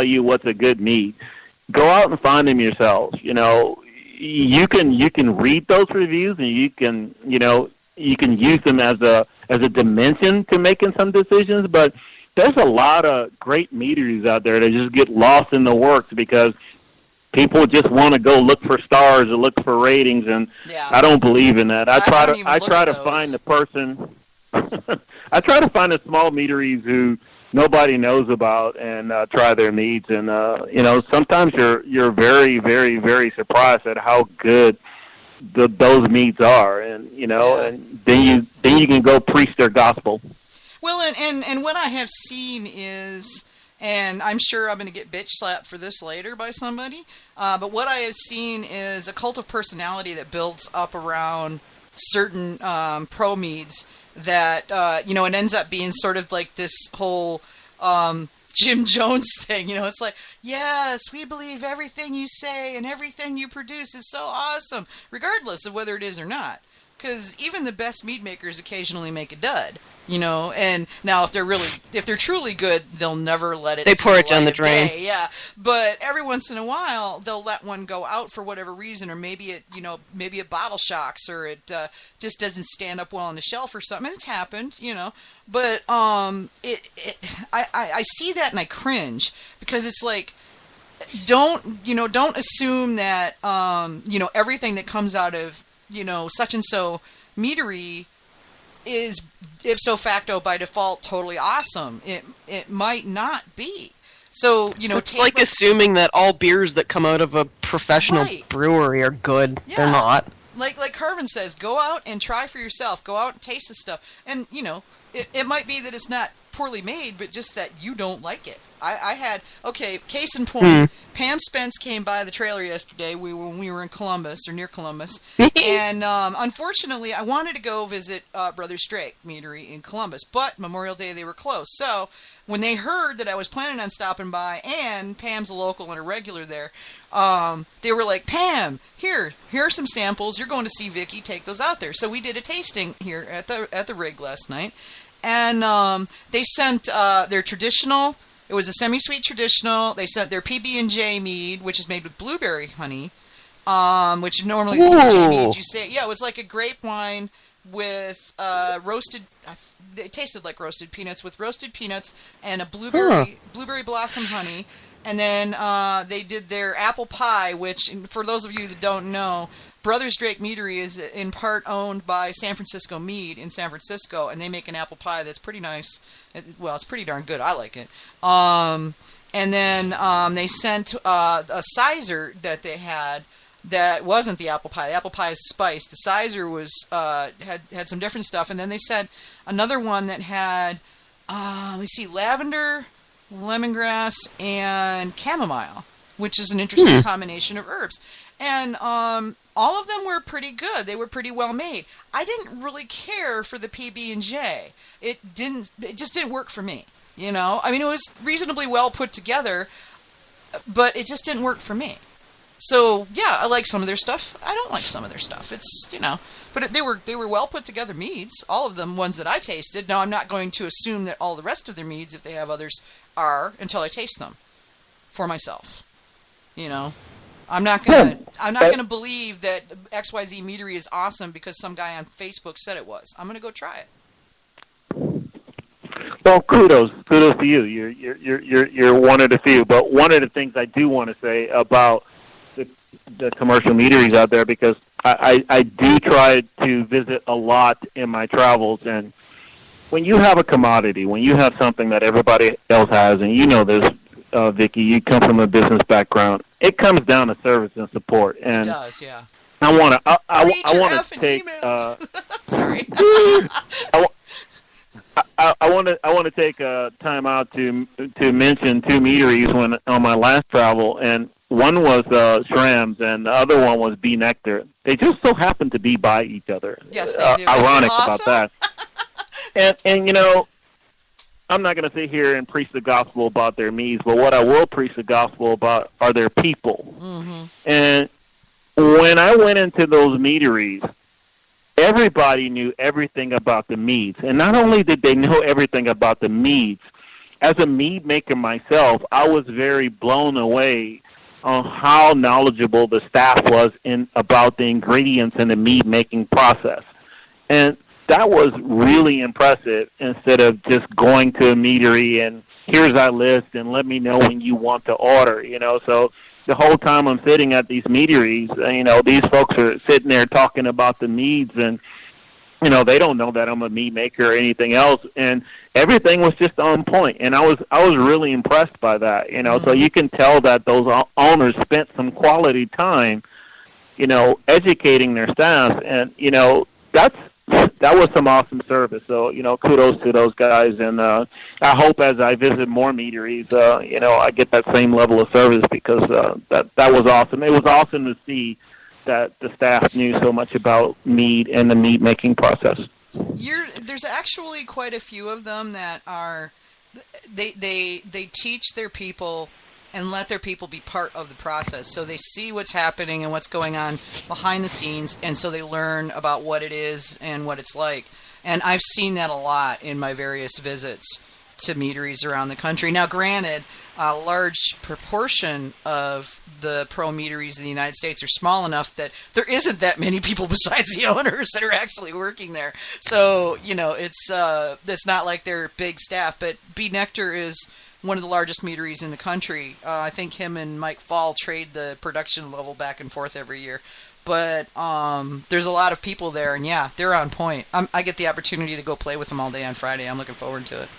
tell you what's a good mead. Go out and find them yourselves. You know, you can read those reviews, and you can use them as a dimension to making some decisions. But there's a lot of great meaderies out there that just get lost in the works because people just want to go look for stars or look for ratings, and I don't believe in that. I try to find the person. I try to find the small meaderies who nobody knows about and try their meads. And sometimes you're very, very, very surprised at how good those meads are, and and then you can go preach their gospel. Well, and what I have seen is, and I'm sure I'm going to get bitch slapped for this later by somebody, but what I have seen is a cult of personality that builds up around certain pro meads that, it ends up being sort of like this whole Jim Jones thing. It's like, yes, we believe everything you say and everything you produce is so awesome, regardless of whether it is or not. Because even the best mead makers occasionally make a dud. And now if they're truly good, they'll never let it. They pour it down the drain. Day, yeah, but every once in a while, they'll let one go out for whatever reason, or maybe it bottle shocks, or it just doesn't stand up well on the shelf or something. And it's happened, But I see that and I cringe because it's like, don't assume that everything that comes out of such and so meadery is ipso facto by default totally awesome. It might not be. So, it's like assuming that all beers that come out of a professional brewery are good. Yeah. They're not. Like Carvin says, go out and try for yourself. Go out and taste the stuff. And, it might be that it's not poorly made, but just that you don't like it. I had, case in point, Pam Spence came by the trailer yesterday when we were in Columbus, or near Columbus, and unfortunately I wanted to go visit Brothers Drake Meadery in Columbus, but Memorial Day they were closed. So when they heard that I was planning on stopping by, and Pam's a local and a regular there, they were like, Pam, here are some samples, you're going to see Vicky, take those out there. So we did a tasting here at the rig last night, and they sent their traditional. It was a semi-sweet traditional. They sent their PB&J mead, which is made with blueberry honey, which normally PB&J mead, you say, it was like a grape wine with roasted. It tasted like roasted peanuts with roasted peanuts and a blueberry blossom honey. And then they did their apple pie, which, for those of you that don't know, Brothers Drake Meadery is in part owned by San Francisco Mead in San Francisco, and they make an apple pie that's pretty nice. It's pretty darn good. I like it. And then they sent a sizer that they had that wasn't the apple pie. The apple pie is spiced. The sizer was had some different stuff, and then they sent another one that had lavender, lemongrass, and chamomile, which is an interesting combination of herbs. And all of them were pretty good. They were pretty well made. I didn't really care for the PB&J. It just didn't work for me. I mean, it was reasonably well put together, but it just didn't work for me. So yeah, I like some of their stuff. I don't like some of their stuff. It's but they were well put together meads. All of them, ones that I tasted. Now I'm not going to assume that all the rest of their meads, if they have others, are until I taste them for myself. I'm not gonna believe that XYZ Meadery is awesome because some guy on Facebook said it was. I'm gonna go try it. Well, kudos to you. You're one of the few. But one of the things I do want to say about the commercial meaderies out there, because I do try to visit a lot in my travels, and when you have a commodity, when you have something that everybody else has, and this. Vicky, you come from a business background. It comes down to service and support, and it does, yeah. I want to take. Sorry. I want to take time out to mention two meaderies on my last travel, and one was Schramm's, and the other one was Bee Nectar. They just so happened to be by each other. Yes, they do. Ironic about that. And I'm not going to sit here and preach the gospel about their meads, but what I will preach the gospel about are their people. Mm-hmm. And when I went into those meaderies, everybody knew everything about the meads. And not only did they know everything about the meads, as a mead maker myself, I was very blown away on how knowledgeable the staff was about the ingredients in the mead making process. And that was really impressive, instead of just going to a meadery and here's our list and let me know when you want to order, So the whole time I'm sitting at these meaderies, these folks are sitting there talking about the meads, and they don't know that I'm a mead maker or anything else, and everything was just on point. And I was really impressed by that, So you can tell that those owners spent some quality time, educating their staff, and that was some awesome service. So kudos to those guys, and I hope as I visit more meaderies, I get that same level of service, because that was awesome. It was awesome to see that the staff knew so much about mead and the mead making process. There's actually quite a few of them that are they teach their people and let their people be part of the process, so they see what's happening and what's going on behind the scenes, and so they learn about what it is and what it's like. And I've seen that a lot in my various visits to meaderies around the country. Now, granted, a large proportion of the pro meaderies in the United States are small enough that there isn't that many people besides the owners that are actually working there. So, it's not like they're big staff. But B. Nectar is one of the largest meaderies in the country. I think him and Mike Fall trade the production level back and forth every year. But there's a lot of people there, and yeah, they're on point. I get the opportunity to go play with them all day on Friday. I'm looking forward to it.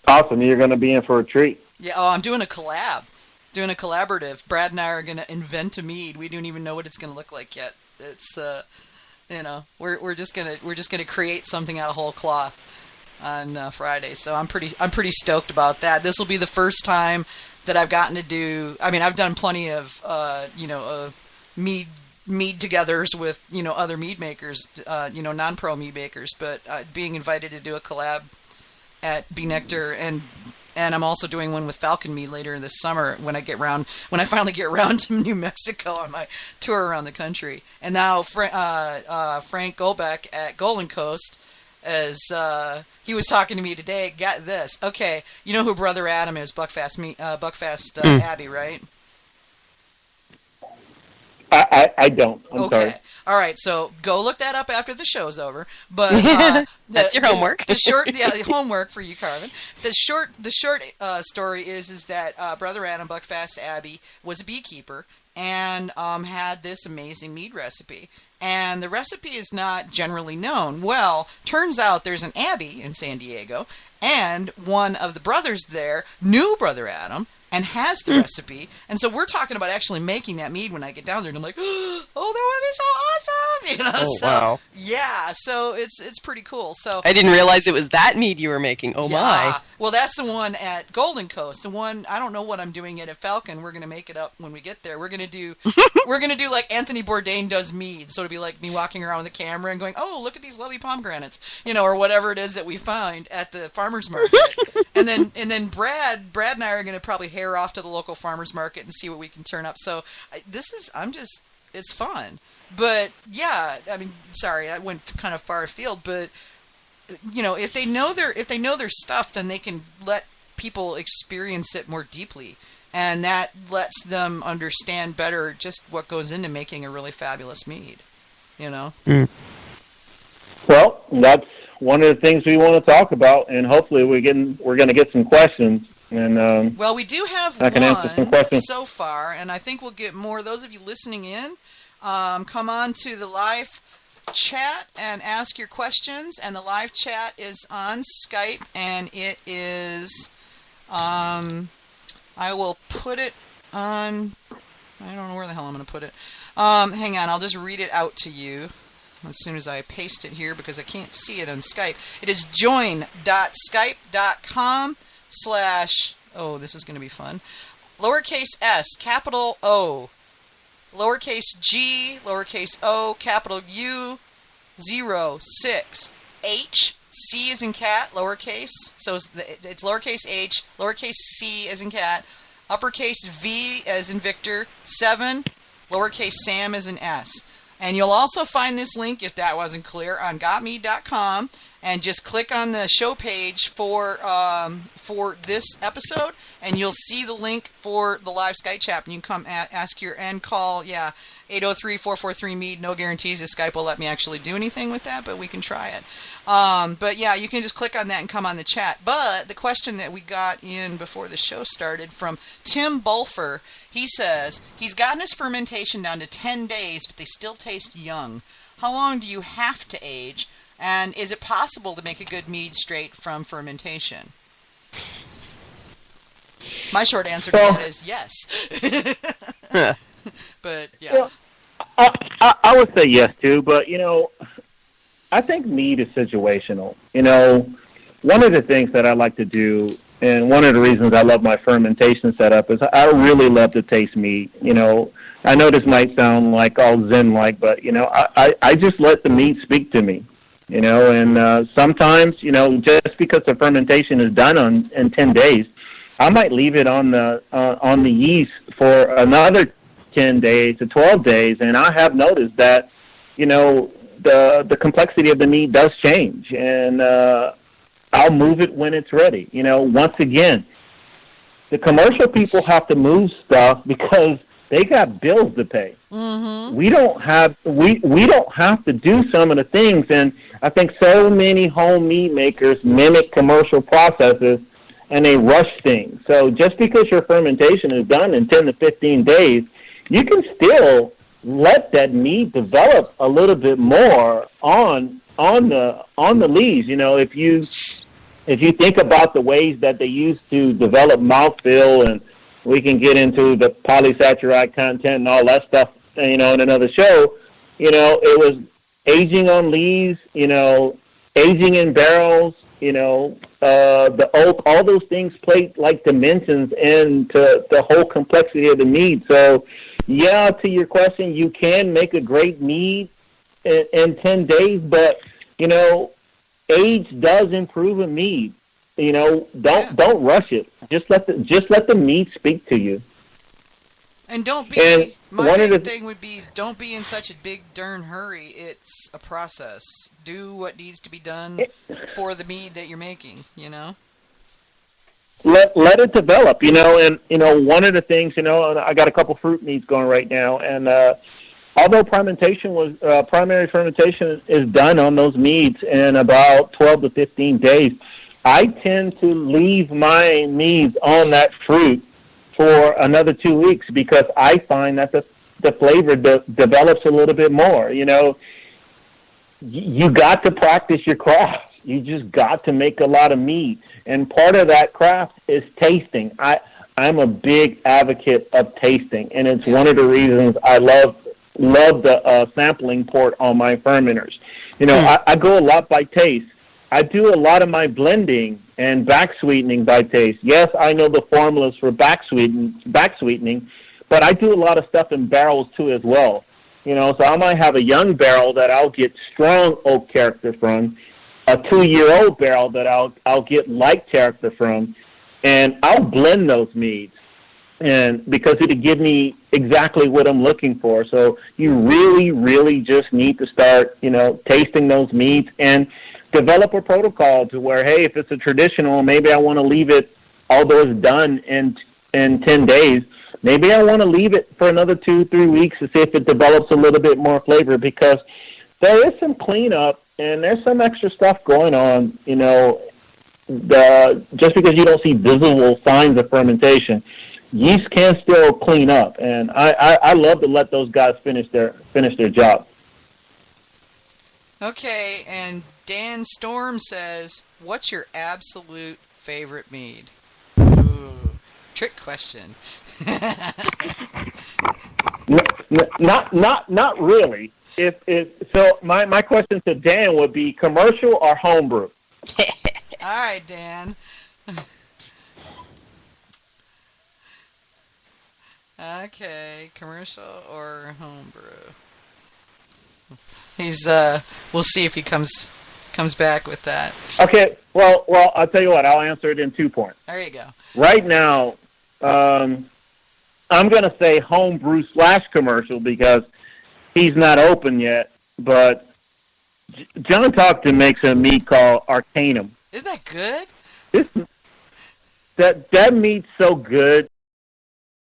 Awesome. You're going to be in for a treat. Yeah, I'm doing a collaborative. Brad and I are going to invent a mead. We don't even know what it's going to look like yet. It's we're just going to create something out of whole cloth on Friday. So I'm pretty stoked about that. This will be the first time that I've gotten to do. I mean, I've done plenty of of mead togethers with other mead makers, non-pro mead makers, but being invited to do a collab at B. Nectar, and I'm also doing one with Falcon Mead later this summer when I finally get around to New Mexico on my tour around the country. And now Frank Golbeck at Golden Coast, as he was talking to me today, got this. Okay, you know who Brother Adam is, Buckfast Abbey, right? I don't. I'm sorry. All right, so go look that up after the show's over. But that's your homework. The homework for you, Carvin. The short story is that Brother Adam, Buckfast Abbey, was a beekeeper and had this amazing mead recipe. And the recipe is not generally known. Well, turns out there's an abbey in San Diego, and one of the brothers there knew Brother Adam and has the recipe. And so we're talking about actually making that mead when I get down there. And I'm like, oh, that would be so awesome! Wow. Yeah, so it's pretty cool. So I didn't realize it was that mead you were making. Oh, yeah. My. Well, that's the one at Golden Coast. The one, I don't know what I'm doing yet at Falcon. We're going to make it up when we get there. We're going to do like Anthony Bourdain does mead. So it'll be like me walking around with the camera and going, oh, look at these lovely pomegranates, or whatever it is that we find at the farmer's market. and then Brad and I are going to probably hair off to the local farmer's market and see what we can turn up. So it's fun. But yeah, I mean, sorry, I went kind of far afield, but if they know their stuff, then they can let people experience it more deeply, and that lets them understand better just what goes into making a really fabulous mead. Well, that's one of the things we want to talk about, and hopefully we're going to get some questions. And well, we do have I can answer some questions so far, and I think we'll get more. Those of you listening in, come on to the live chat and ask your questions. And the live chat is on Skype, and it is. I will put it on. I don't know where the hell I'm going to put it. Hang on, I'll just read it out to you as soon as I paste it here because I can't see it on Skype. It is join.skype.com/ oh, this is going to be fun. Lowercase s, capital O, lowercase g, lowercase o, capital U, 06, H, C as in cat, lowercase, so it's lowercase h, lowercase c as in cat, uppercase V as in Victor, 7, lowercase Sam as in S. And you'll also find this link, if that wasn't clear, on gotmead.com. and just click on the show page for this episode, and you'll see the link for the live Skype chat, and you can come ask and call, 803-443-MEAD. No guarantees if Skype will let me actually do anything with that, but we can try it. But yeah, you can just click on that and come on the chat. But the question that we got in before the show started from Tim Bulfer, he says he's gotten his fermentation down to 10 days, but they still taste young. How long do you have to age? And is it possible to make a good mead straight from fermentation? My short answer to that is yes. But, yeah. Well, I would say yes, too. But, I think mead is situational. One of the things that I like to do, and one of the reasons I love my fermentation setup, is I really love to taste mead. I know this might sound like all Zen-like, but, I just let the mead speak to me. And sometimes, just because the fermentation is done in 10 days, I might leave it on the yeast for another 10 days to 12 days, and I have noticed that, the complexity of the mead does change, and I'll move it when it's ready. Once again, the commercial people have to move stuff because they got bills to pay. Mm-hmm. We don't have to do some of the things, and I think so many home mead makers mimic commercial processes, and they rush things. So just because your fermentation is done in 10 to 15 days, you can still let that mead develop a little bit more on the lees. If you think about the ways that they used to develop mouthfeel, and we can get into the polysaccharide content and all that stuff, in another show. It was aging on lees, aging in barrels, the oak, all those things played like dimensions into the whole complexity of the mead. So, yeah, to your question, you can make a great mead in 10 days, but, age does improve a mead. Don't rush it. Just let the mead speak to you. And don't be. My big thing would be don't be in such a big darn hurry. It's a process. Do what needs to be done for the mead that you're making. Let it develop. And one of the things. I got a couple fruit meads going right now, and although primary fermentation is done on those meads in about 12 to 15 days, I tend to leave my meads on that fruit for another 2 weeks because I find that the flavor develops a little bit more. You got to practice your craft. You just got to make a lot of mead. And part of that craft is tasting. I'm a big advocate of tasting, and it's one of the reasons I love the sampling port on my fermenters. I go a lot by taste. I do a lot of my blending and back sweetening by taste. Yes, I know the formulas for back sweetening, but I do a lot of stuff in barrels too as well. So I might have a young barrel that I'll get strong oak character from, a 2-year-old barrel that I'll get light character from, and I'll blend those meads, and because it'll give me exactly what I'm looking for. So you really, really just need to start, tasting those meads and develop a protocol to where, hey, if it's a traditional, maybe I want to leave it, although it's done in 10 days, maybe I want to leave it for another 2-3 weeks to see if it develops a little bit more flavor, because there is some cleanup and there's some extra stuff going on, just because you don't see visible signs of fermentation, yeast can still clean up, and I love to let those guys finish their job. Okay, and Dan Storm says, what's your absolute favorite mead? Ooh, trick question. Not really. So my question to Dan would be commercial or homebrew? All right, Dan. Okay, commercial or homebrew. He's we'll see if he comes back with that. Okay, well, I'll tell you what, I'll answer it in 2 points. There you go. Right now, I'm going to say homebrew /commercial because he's not open yet, but John Talkton makes a mead called Arcanum. Isn't that good? That meat's so good.